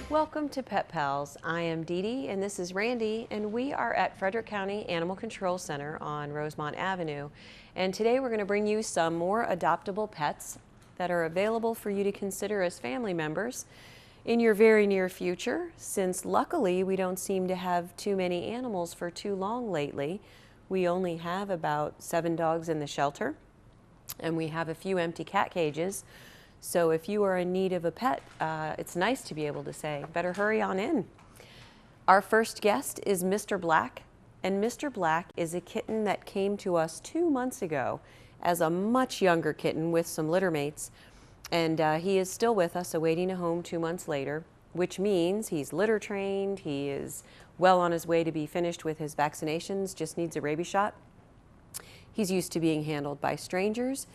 Welcome to Pet Pals. I am Dee Dee and this is Randy, and we are at Frederick County Animal Control Center on Rosemont Avenue. And today we're going to bring you some more adoptable pets that are available for you to consider as family members in your very near future, since luckily we don't seem to have too many animals for too long lately. We only have about 7 dogs in the shelter, and we have a few empty cat cages. So if you are in need of a pet, it's nice to be able to say, better hurry on in. Our first guest is Mr. Black, and Mr. Black is a kitten that came to us 2 months ago as a much younger kitten with some litter mates. And he is still with us, awaiting a home 2 months later, which means he's litter trained, he is well on his way to be finished with his vaccinations, just needs a rabies shot. He's used to being handled by strangers.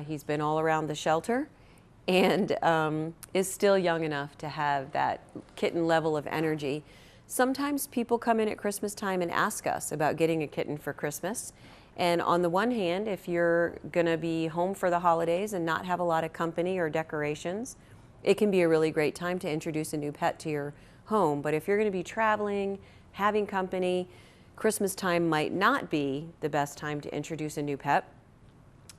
He's been all around the shelter, and is still young enough to have that kitten level of energy. Sometimes people come in at Christmas time and ask us about getting a kitten for Christmas. And on the one hand, if you're gonna be home for the holidays and not have a lot of company or decorations, it can be a really great time to introduce a new pet to your home. But if you're gonna be traveling, having company, Christmas time might not be the best time to introduce a new pet.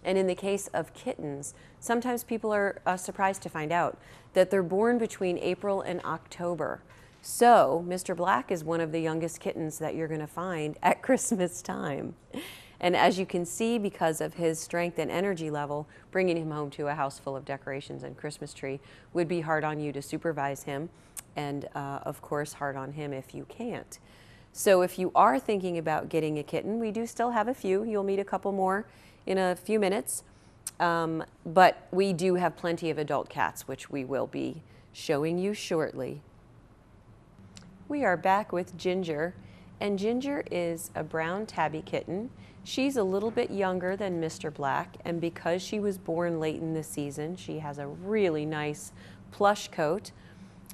And in the case of kittens, sometimes people are surprised to find out that they're born between April and October. So Mr. Black is one of the youngest kittens that you're going to find at Christmas time. And as you can see, because of his strength and energy level, bringing him home to a house full of decorations and Christmas tree would be hard on you to supervise him, and of course hard on him if you can't. So if you are thinking about getting a kitten, we do still have a few. You'll meet a couple more in a few minutes, but we do have plenty of adult cats, which we will be showing you shortly. We are back with Ginger, and Ginger is a brown tabby kitten. She's a little bit younger than Mr. Black, and because she was born late in the season, she has a really nice plush coat.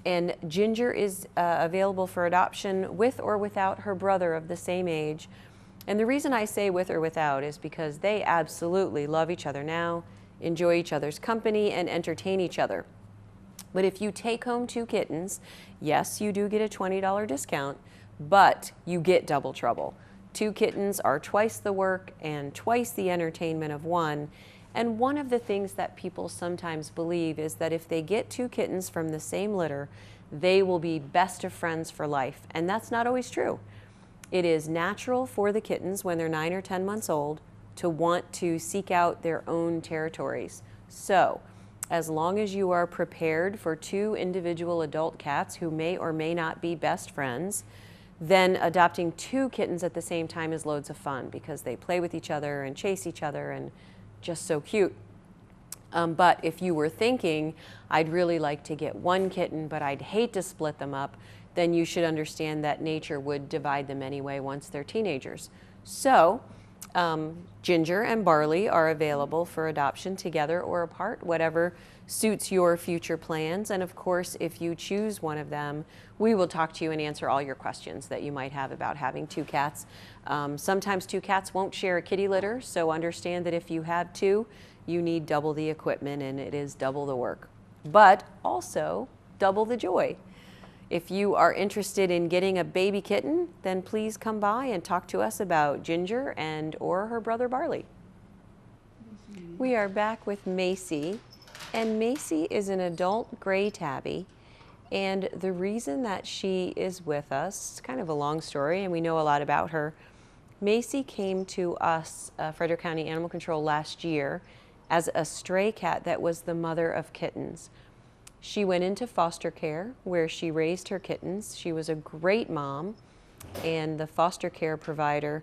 And Ginger is available for adoption with or without her brother of the same age. And the reason I say with or without is because they absolutely love each other now, enjoy each other's company, and entertain each other. But if you take home 2 kittens, yes, you do get a $20 discount, but you get double trouble. 2 kittens are twice the work and twice the entertainment of 1. And one of the things that people sometimes believe is that if they get 2 kittens from the same litter, they will be best of friends for life. And that's not always true. It is natural for the kittens when they're 9 or 10 months old to want to seek out their own territories. So, as long as you are prepared for 2 individual adult cats who may or may not be best friends, then adopting 2 kittens at the same time is loads of fun because they play with each other and chase each other and just so cute. But if you were thinking, I'd really like to get 1 kitten, but I'd hate to split them up, then you should understand that nature would divide them anyway once they're teenagers. So Ginger and Barley are available for adoption together or apart, whatever suits your future plans. And of course, if you choose one of them, we will talk to you and answer all your questions that you might have about having 2 cats. Sometimes 2 cats won't share a kitty litter, so understand that if you have 2, you need double the equipment and it is double the work, but also double the joy. If you are interested in getting a baby kitten, then please come by and talk to us about Ginger and or her brother Barley. We are back with Macy, and Macy is an adult gray tabby. And the reason that she is with us, it's kind of a long story and we know a lot about her. Macy came to us, Frederick County Animal Control, last year as a stray cat that was the mother of kittens. She went into foster care where she raised her kittens. She was a great mom, and the foster care provider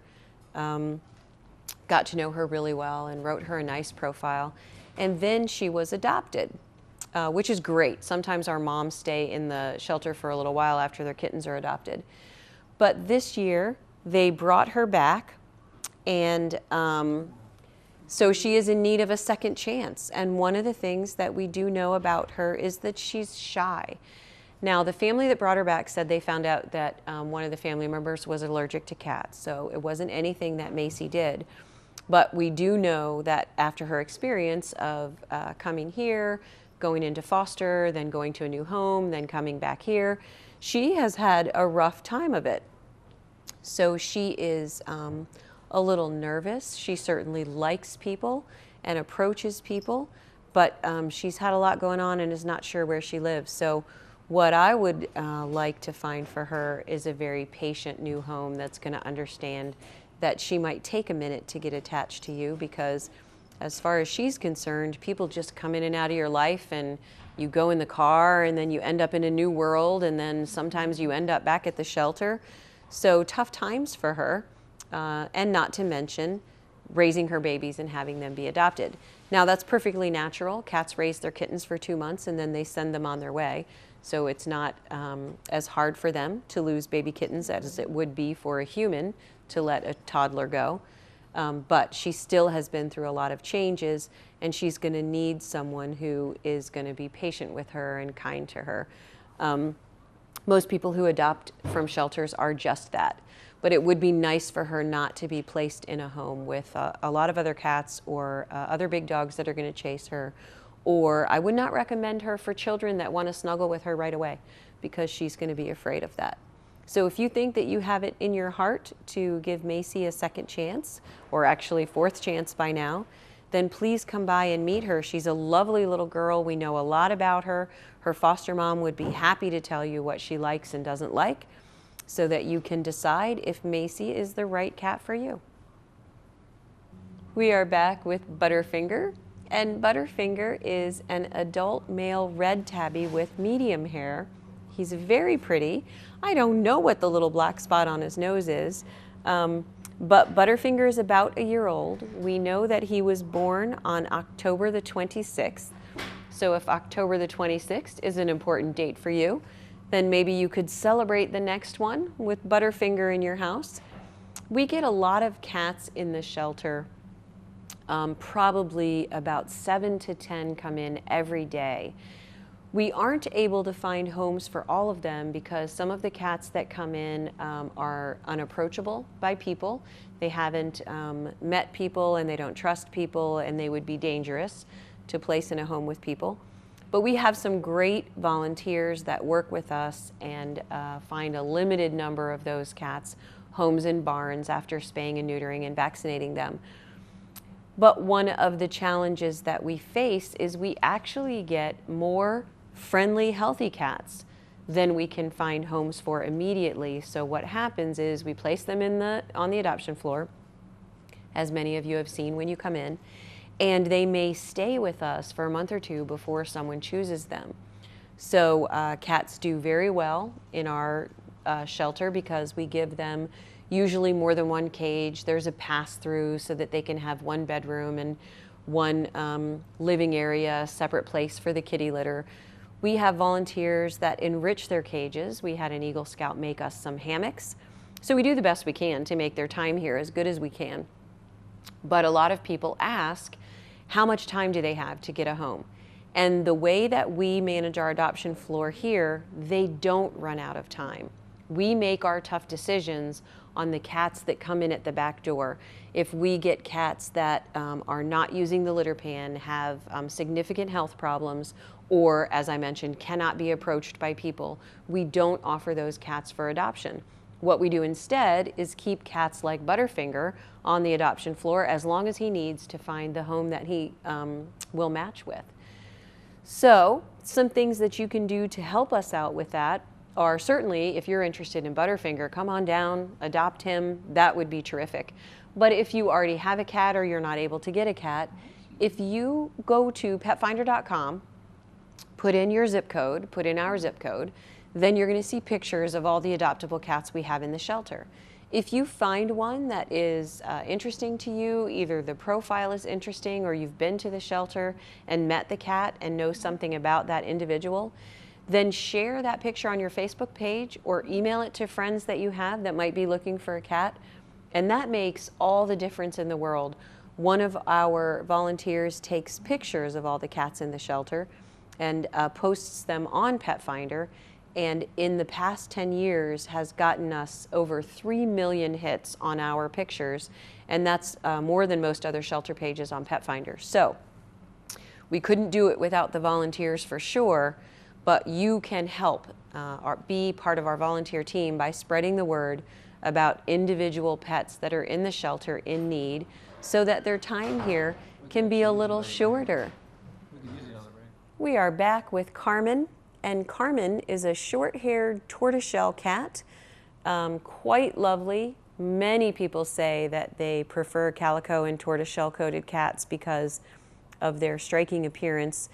got to know her really well and wrote her a nice profile. And then she was adopted, which is great. Sometimes our moms stay in the shelter for a little while after their kittens are adopted. But this year, They brought her back, and so she is in need of a second chance. And one of the things that we do know about her is that she's shy. Now, the family that brought her back said they found out that one of the family members was allergic to cats, so it wasn't anything that Macy did. But we do know that after her experience of coming here, going into foster, then going to a new home, then coming back here, she has had a rough time of it. So she is a little nervous. She certainly likes people and approaches people, but she's had a lot going on and is not sure where she lives. So what I would like to find for her is a very patient new home that's going to understand that she might take a minute to get attached to you, because as far as she's concerned, people just come in and out of your life, and you go in the car and then you end up in a new world, and then sometimes you end up back at the shelter. So tough times for her, and not to mention raising her babies and having them be adopted. Now, that's perfectly natural. Cats raise their kittens for 2 months and then they send them on their way. So it's not as hard for them to lose baby kittens as it would be for a human to let a toddler go. But she still has been through a lot of changes, and she's going to need someone who is going to be patient with her and kind to her. Most people who adopt from shelters are just that. But it would be nice for her not to be placed in a home with a lot of other cats or other big dogs that are going to chase her. Or I would not recommend her for children that want to snuggle with her right away, because she's going to be afraid of that. So if you think that you have it in your heart to give Macy a second chance, or actually fourth chance by now, then please come by and meet her. She's a lovely little girl. We know a lot about her. Her foster mom would be happy to tell you what she likes and doesn't like, so that you can decide if Macy is the right cat for you. We are back with Butterfinger, and Butterfinger is an adult male red tabby with medium hair. He's very pretty. I don't know what the little black spot on his nose is, but Butterfinger is about a year old. We know that he was born on October the 26th. So if October the 26th is an important date for you, then maybe you could celebrate the next one with Butterfinger in your house. We get a lot of cats in the shelter. Probably about 7 to 10 come in every day. We aren't able to find homes for all of them because some of the cats that come in are unapproachable by people. They haven't met people and they don't trust people, and they would be dangerous to place in a home with people. But we have some great volunteers that work with us and find a limited number of those cats homes and barns after spaying and neutering and vaccinating them. But one of the challenges that we face is we actually get more friendly, healthy cats than we can find homes for immediately. So what happens is we place them on the adoption floor, as many of you have seen when you come in, and they may stay with us for a month or two before someone chooses them. So cats do very well in our shelter because we give them usually more than one cage. There's a pass-through so that they can have one bedroom and one living area, separate place for the kitty litter. We have volunteers that enrich their cages. We had an Eagle Scout make us some hammocks. So we do the best we can to make their time here as good as we can. But a lot of people ask, how much time do they have to get a home? And the way that we manage our adoption floor here, they don't run out of time. We make our tough decisions on the cats that come in at the back door. If we get cats that are not using the litter pan, have significant health problems, or, as I mentioned, cannot be approached by people, we don't offer those cats for adoption. What we do instead is keep cats like Butterfinger on the adoption floor as long as he needs to find the home that he will match with. So some things that you can do to help us out with that are, certainly, if you're interested in Butterfinger, come on down, adopt him. That would be terrific. But if you already have a cat or you're not able to get a cat, if you go to petfinder.com, put in your zip code, put in our zip code, then you're going to see pictures of all the adoptable cats we have in the shelter. If you find one that is interesting to you, either the profile is interesting or you've been to the shelter and met the cat and know something about that individual, then share that picture on your Facebook page or email it to friends that you have that might be looking for a cat. And that makes all the difference in the world. One of our volunteers takes pictures of all the cats in the shelter and posts them on Pet Finder, and in the past 10 years has gotten us over 3 million hits on our pictures, and that's more than most other shelter pages on Pet Finder. So we couldn't do it without the volunteers for sure, but you can help be part of our volunteer team by spreading the word about individual pets that are in the shelter in need, so that their time here can be a little shorter. We are back with Carmen, and Carmen is a short-haired tortoiseshell cat, quite lovely. Many people say that they prefer calico and tortoiseshell-coated cats because of their striking appearance.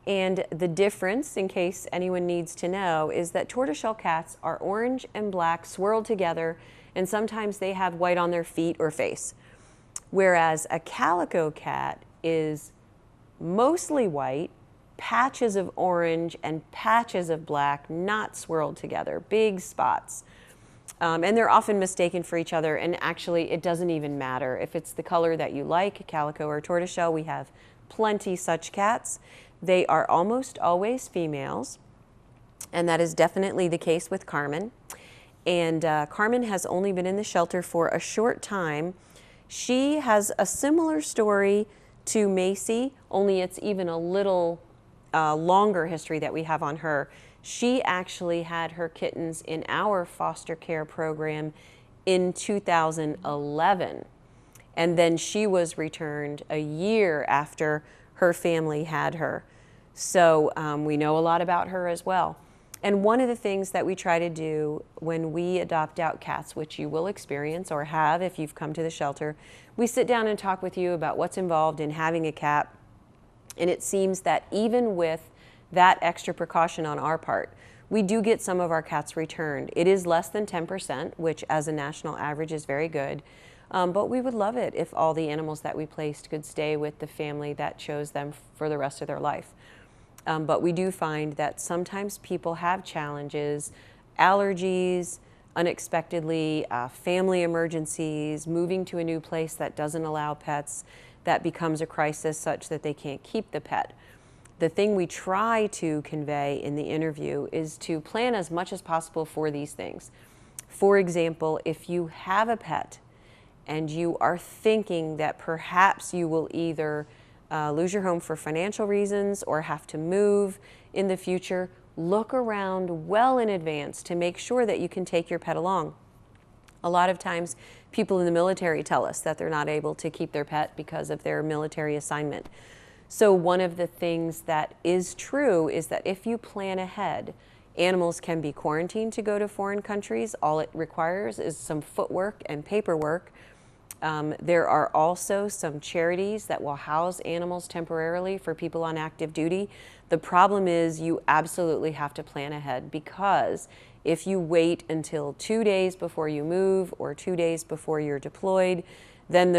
And the difference, in case anyone needs to know, is that tortoiseshell cats are orange and black swirled together, and sometimes they have white on their feet or face. Whereas a calico cat is mostly white, patches of orange and patches of black, not swirled together, big spots. And they're often mistaken for each other, and actually it doesn't even matter. If it's the color that you like, calico or tortoiseshell, we have plenty such cats. They are almost always females, and that is definitely the case with Carmen. And Carmen has only been in the shelter for a short time. She has a similar story to Macy, only it's even a little longer history that we have on her. She actually had her kittens in our foster care program in 2011. And then she was returned a year after her family had her. So we know a lot about her as well. And one of the things that we try to do when we adopt out cats, which you will experience or have if you've come to the shelter, we sit down and talk with you about what's involved in having a cat. And it seems that even with that extra precaution on our part, we do get some of our cats returned. It is less than 10%, which as a national average is very good. But we would love it if all the animals that we placed could stay with the family that chose them for the rest of their life. But we do find that sometimes people have challenges, allergies, unexpectedly, family emergencies, moving to a new place that doesn't allow pets, that becomes a crisis such that they can't keep the pet. The thing we try to convey in the interview is to plan as much as possible for these things. For example, if you have a pet and you are thinking that perhaps you will either lose your home for financial reasons or have to move in the future, look around well in advance to make sure that you can take your pet along. A lot of times people in the military tell us that they're not able to keep their pet because of their military assignment. So one of the things that is true is that if you plan ahead, animals can be quarantined to go to foreign countries. All it requires is some footwork and paperwork. There are also some charities that will house animals temporarily for people on active duty. The problem is you absolutely have to plan ahead, because if you wait until 2 days before you move or 2 days before you're deployed, then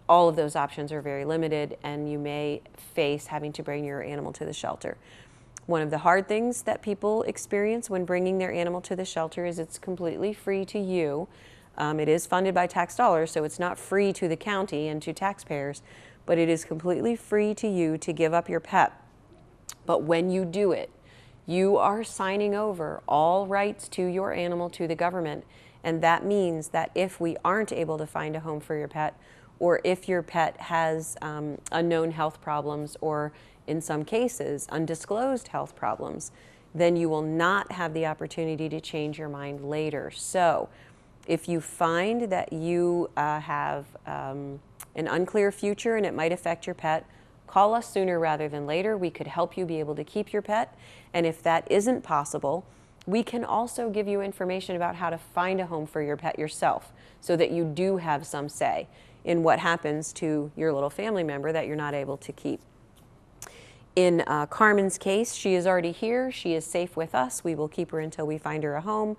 all of those options are very limited, and you may face having to bring your animal to the shelter. One of the hard things that people experience when bringing their animal to the shelter is it's completely free to you. It is funded by tax dollars, so it's not free to the county and to taxpayers, but it is completely free to you to give up your pet. But when you do it, you are signing over all rights to your animal to the government, and that means that if we aren't able to find a home for your pet, or if your pet has unknown health problems, or in some cases undisclosed health problems, then you will not have the opportunity to change your mind later. So if you find that you have an unclear future and it might affect your pet, call us sooner rather than later. We could help you be able to keep your pet. And if that isn't possible, we can also give you information about how to find a home for your pet yourself, so that you do have some say in what happens to your little family member that you're not able to keep. In Carmen's case, she is already here. She is safe with us. We will keep her until we find her a home.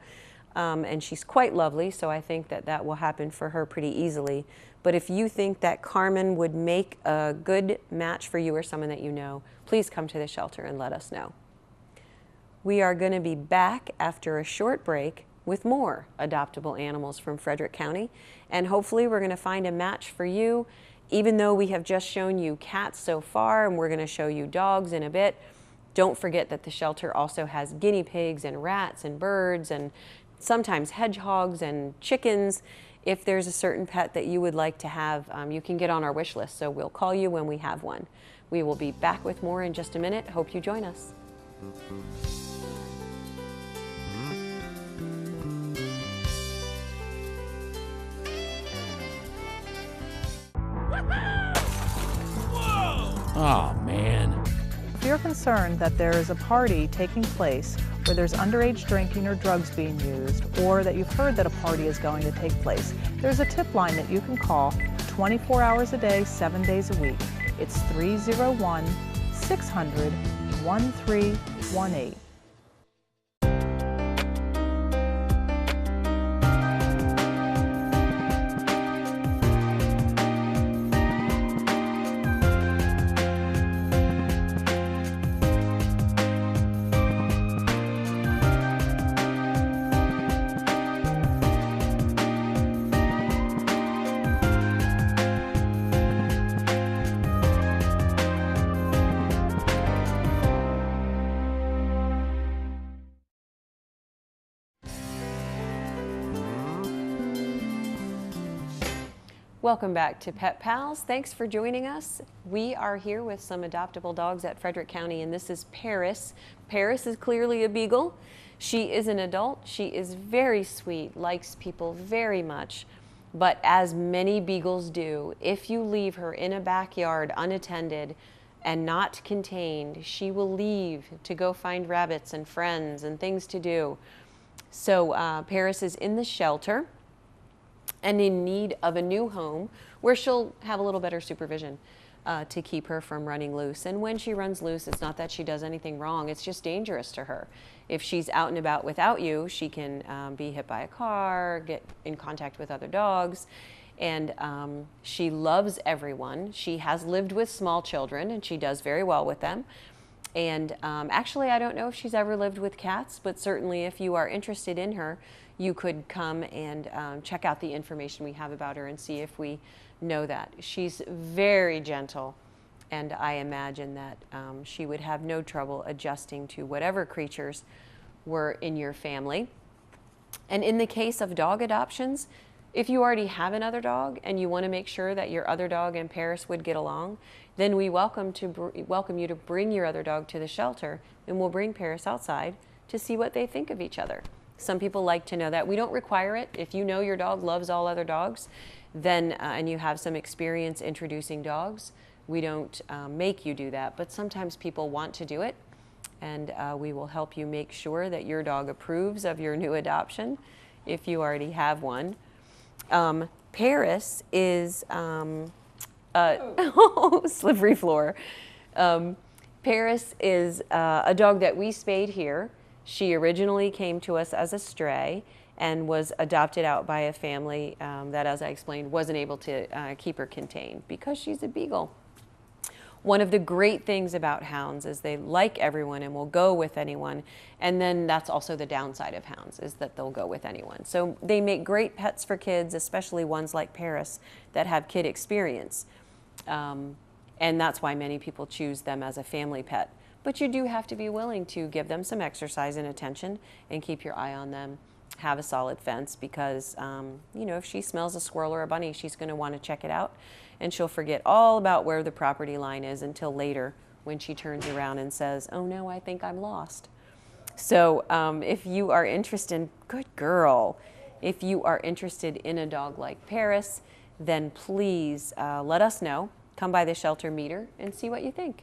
And she's quite lovely, so I think that that will happen for her pretty easily. But if you think that Carmen would make a good match for you or someone that you know, please come to the shelter and let us know. We are going to be back after a short break with more adoptable animals from Frederick County, and hopefully we're going to find a match for you. Even though we have just shown you cats so far, and we're going to show you dogs in a bit, don't forget that the shelter also has guinea pigs and rats and birds and sometimes hedgehogs and chickens. If there's a certain pet that you would like to have, you can get on our wish list, so we'll call you when we have one. We will be back with more in just a minute. Hope you join us. Oh, man. If you're concerned that there is a party taking place where there's underage drinking or drugs being used, or that you've heard that a party is going to take place, there's a tip line that you can call 24 hours a day, 7 days a week. It's 301-600-1318. Welcome back to Pet Pals. Thanks for joining us. We are here with some adoptable dogs at Frederick County, and this is Paris. Paris is clearly a beagle. She is an adult. She is very sweet, likes people very much. But as many beagles do, if you leave her in a backyard unattended and not contained, she will leave to go find rabbits and friends and things to do. So Paris is in the shelter and in need of a new home where she'll have a little better supervision to keep her from running loose. And when she runs loose, it's not that she does anything wrong, it's just dangerous to her. If she's out and about without you, she can be hit by a car, get in contact with other dogs, and she loves everyone. She has lived with small children, and she does very well with them. And actually, I don't know if she's ever lived with cats, but certainly if you are interested in her, you could come and check out the information we have about her and see if we know that. She's very gentle, and I imagine that she would have no trouble adjusting to whatever creatures were in your family. And in the case of dog adoptions, if you already have another dog and you want to make sure that your other dog and Paris would get along, then we welcome you to bring your other dog to the shelter, and we'll bring Paris outside to see what they think of each other. Some people like to know that. We don't require it. If you know your dog loves all other dogs, then and you have some experience introducing dogs, we don't make you do that. But sometimes people want to do it, and we will help you make sure that your dog approves of your new adoption if you already have one. Paris is slippery floor. Paris is a dog that we spayed here. She originally came to us as a stray and was adopted out by a family that, as I explained, wasn't able to keep her contained because she's a beagle. One of the great things about hounds is they like everyone and will go with anyone, and then that's also the downside of hounds, is that they'll go with anyone. So they make great pets for kids, especially ones like Paris that have kid experience. And that's why many people choose them as a family pet. But you do have to be willing to give them some exercise and attention and keep your eye on them. Have a solid fence because, you know, if she smells a squirrel or a bunny, she's going to want to check it out. And she'll forget all about where the property line is until later when she turns around and says, oh no, I think I'm lost. So if you are interested, good girl, if you are interested in a dog like Paris, then please let us know. Come by the shelter, meet her, and see what you think.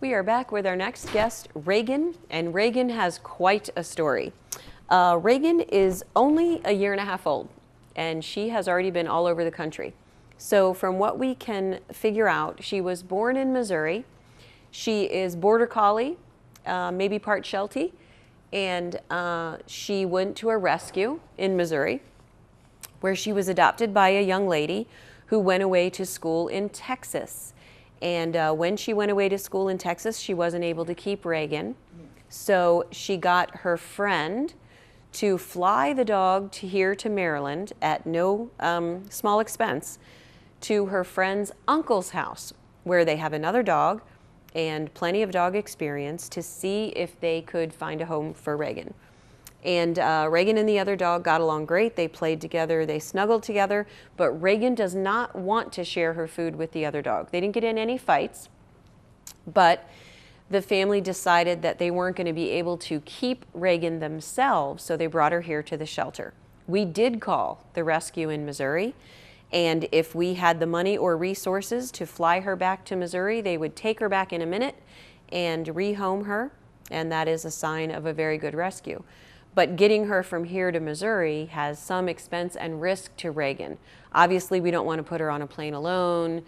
We are back with our next guest, Reagan, and Reagan has quite a story. Reagan is only a year and a half old, and she has already been all over the country. So from what we can figure out, she was born in Missouri. She is border collie, maybe part Sheltie, and she went to a rescue in Missouri where she was adopted by a young lady who went away to school in Texas. And when she went away to school in Texas, she wasn't able to keep Reagan. So she got her friend to fly the dog here to Maryland at no small expense to her friend's uncle's house, where they have another dog and plenty of dog experience, to see if they could find a home for Reagan. And Reagan and the other dog got along great. They played together, they snuggled together, but Reagan does not want to share her food with the other dog. They didn't get in any fights, but the family decided that they weren't going to be able to keep Reagan themselves, so they brought her here to the shelter. We did call the rescue in Missouri, and if we had the money or resources to fly her back to Missouri, they would take her back in a minute and rehome her, and that is a sign of a very good rescue. But getting her from here to Missouri has some expense and risk to Reagan. Obviously, we don't want to put her on a plane alone.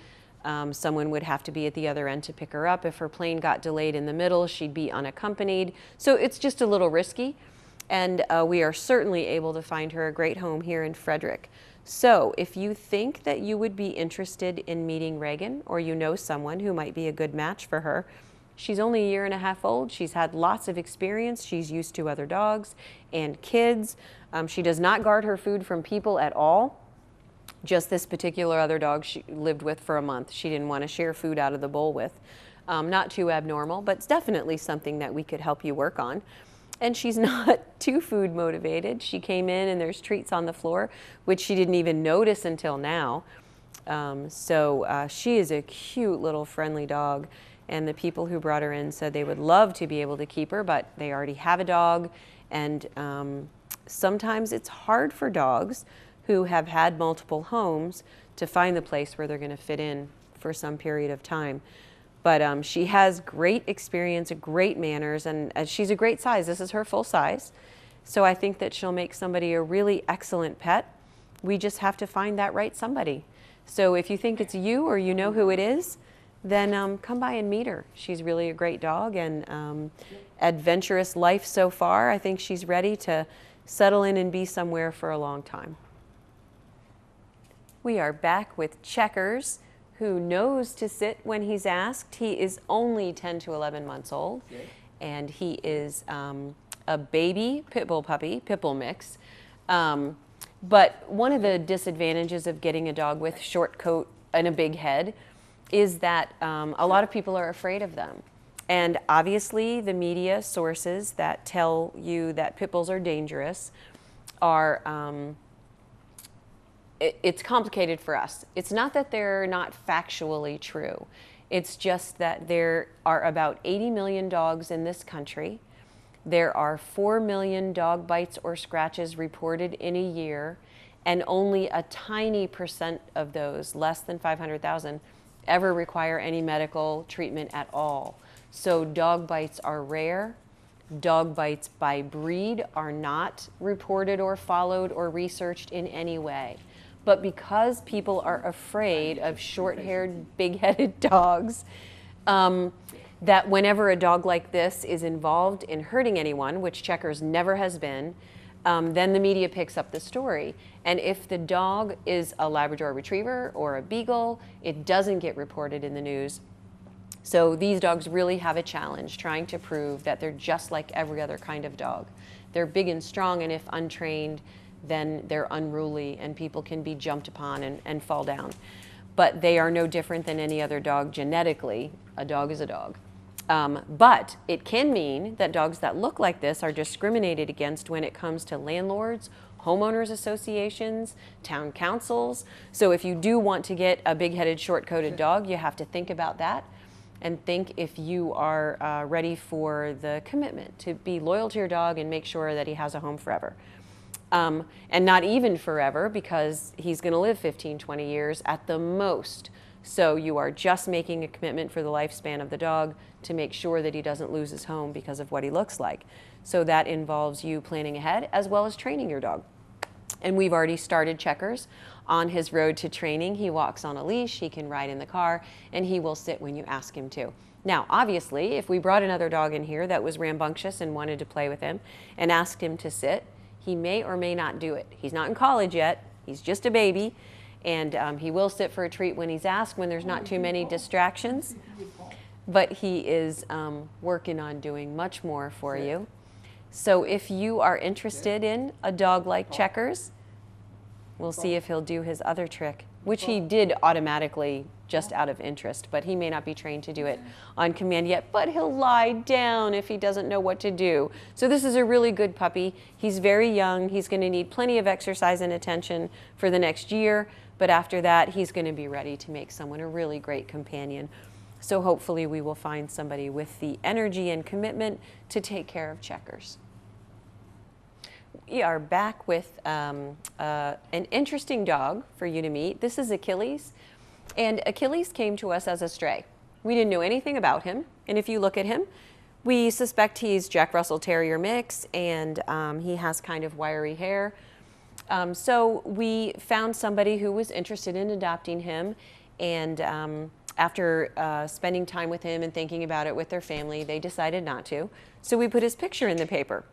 Someone would have to be at the other end to pick her up. If her plane got delayed in the middle, she'd be unaccompanied. So it's just a little risky. And we are certainly able to find her a great home here in Frederick. So if you think that you would be interested in meeting Reagan, or you know someone who might be a good match for her, she's only a 1.5 years old. She's had lots of experience. She's used to other dogs and kids. She does not guard her food from people at all. Just this particular other dog she lived with for a month. She didn't want to share food out of the bowl with. Not too abnormal, but it's definitely something that we could help you work on. And she's not too food motivated. She came in and there's treats on the floor, which she didn't even notice until now. She is a cute little friendly dog. And the people who brought her in said they would love to be able to keep her, but they already have a dog. And sometimes it's hard for dogs who have had multiple homes to find the place where they're going to fit in for some period of time. But she has great experience, great manners, and she's a great size. This is her full size. So I think that she'll make somebody a really excellent pet. We just have to find that right somebody. So if you think it's you or you know who it is, then come by and meet her. She's really a great dog, and adventurous life so far. I think she's ready to settle in and be somewhere for a long time. We are back with Checkers, who knows to sit when he's asked. He is only 10 to 11 months old, and he is a baby pit bull puppy, pit bull mix. But one of the disadvantages of getting a dog with short coat and a big head is that a lot of people are afraid of them. And obviously the media sources that tell you that pit bulls are dangerous are it's complicated for us. It's not that they're not factually true. It's just that there are about 80 million dogs in this country. There are 4 million dog bites or scratches reported in a year, and only a tiny percent of those, less than 500,000, ever require any medical treatment at all. So dog bites are rare. Dog bites by breed are not reported or followed or researched in any way. But because people are afraid of short-haired, big-headed dogs, that whenever a dog like this is involved in hurting anyone, which Checkers never has been, then the media picks up the story. And if the dog is a Labrador Retriever or a Beagle, it doesn't get reported in the news. So these dogs really have a challenge trying to prove that they're just like every other kind of dog. They're big and strong, and if untrained, then they're unruly and people can be jumped upon and fall down. But they are no different than any other dog genetically. A dog is a dog. But it can mean that dogs that look like this are discriminated against when it comes to landlords, homeowners associations, town councils. So if you do want to get a big-headed, short-coated dog, you have to think about that and think if you are ready for the commitment to be loyal to your dog and make sure that he has a home forever. And not even forever, because he's going to live 15, 20 years at the most. So you are just making a commitment for the lifespan of the dog to make sure that he doesn't lose his home because of what he looks like. So that involves you planning ahead as well as training your dog. And we've already started Checkers on his road to training. He walks on a leash, he can ride in the car, and he will sit when you ask him to. Now, obviously, if we brought another dog in here that was rambunctious and wanted to play with him and asked him to sit, he may or may not do it. He's not in college yet. He's just a baby. And he will sit for a treat when he's asked, when there's not too many distractions. but he is working on doing much more for you. So if you are interested in a dog like Checkers, we'll see if he'll do his other trick, which he did automatically just out of interest, but he may not be trained to do it on command yet, but he'll lie down if he doesn't know what to do. So this is a really good puppy. He's very young. He's going to need plenty of exercise and attention for the next year, but after that, he's going to be ready to make someone a really great companion. So hopefully we will find somebody with the energy and commitment to take care of Checkers. We are back with an interesting dog for you to meet. This is Achilles, and Achilles came to us as a stray. We didn't know anything about him, and if you look at him, we suspect he's Jack Russell Terrier mix, and he has kind of wiry hair. So we found somebody who was interested in adopting him, and after spending time with him and thinking about it with their family, they decided not to. So we put his picture in the paper.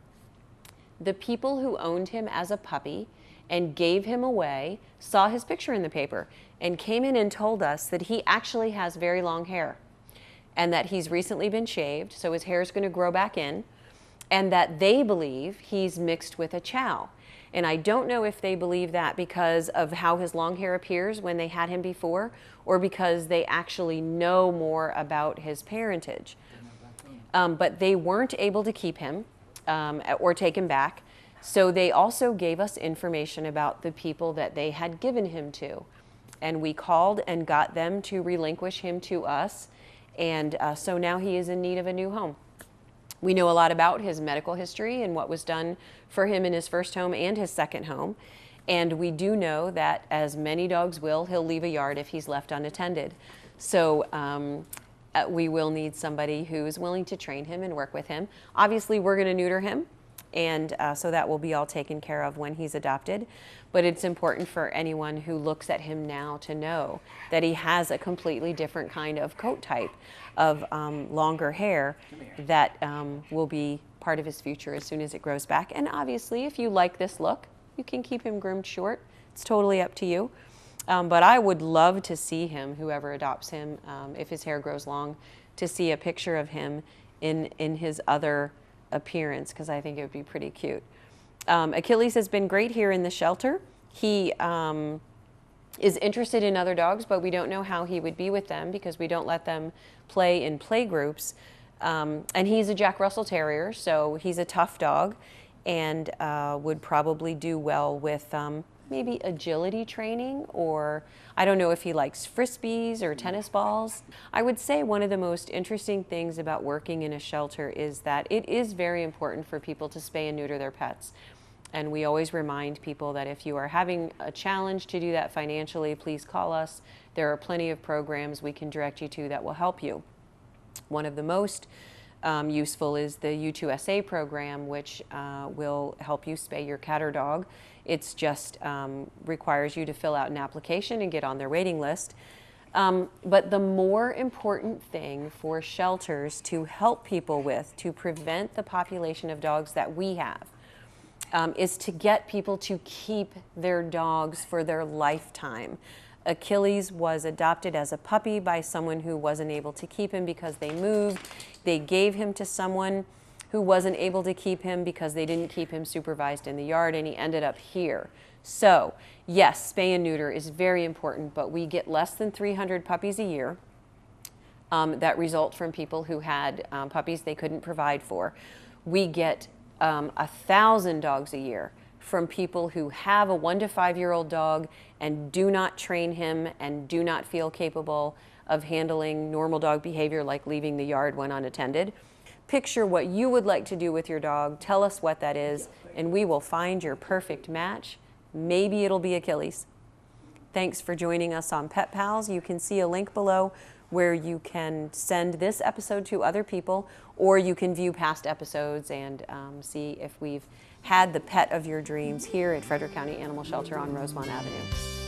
The people who owned him as a puppy and gave him away saw his picture in the paper and came in and told us that he actually has very long hair and that he's recently been shaved, so his hair is going to grow back in, and that they believe he's mixed with a chow. And I don't know if they believe that because of how his long hair appears when they had him before, or because they actually know more about his parentage. But they weren't able to keep him or take him back. So they also gave us information about the people that they had given him to. And we called and got them to relinquish him to us. And so now he is in need of a new home. We know a lot about his medical history and what was done for him in his first home and his second home. And we do know that, as many dogs will, he'll leave a yard if he's left unattended. So we will need somebody who's willing to train him and work with him. Obviously, we're going to neuter him, and so that will be all taken care of when he's adopted. But it's important for anyone who looks at him now to know that he has a completely different kind of coat type of longer hair that will be part of his future as soon as it grows back. And obviously, if you like this look, you can keep him groomed short. It's totally up to you. But I would love to see him, whoever adopts him, if his hair grows long, to see a picture of him in his other appearance, because I think it would be pretty cute. Achilles has been great here in the shelter. He is interested in other dogs, but we don't know how he would be with them because we don't let them play in play groups. And he's a Jack Russell Terrier, so he's a tough dog and would probably do well with maybe agility training, or I don't know if he likes frisbees or tennis balls. I would say one of the most interesting things about working in a shelter is that it is very important for people to spay and neuter their pets. And we always remind people that if you are having a challenge to do that financially, please call us. There are plenty of programs we can direct you to that will help you. One of the most useful is the U2SA program, which will help you spay your cat or dog. It's just requires you to fill out an application and get on their waiting list. But the more important thing for shelters to help people with, to prevent the population of dogs that we have, is to get people to keep their dogs for their lifetime. Achilles was adopted as a puppy by someone who wasn't able to keep him because they moved. They gave him to someone who wasn't able to keep him because they didn't keep him supervised in the yard, and he ended up here. So yes, spay and neuter is very important, but we get less than 300 puppies a year that result from people who had puppies they couldn't provide for. We get 1,000 dogs a year from people who have a 1 to 5 year old dog and do not train him and do not feel capable of handling normal dog behavior like leaving the yard when unattended. Picture what you would like to do with your dog, tell us what that is, and we will find your perfect match. Maybe it'll be Achilles. Thanks for joining us on Pet Pals. You can see a link below where you can send this episode to other people, or you can view past episodes and see if we've had the pet of your dreams here at Frederick County Animal Shelter on Rosemont Avenue.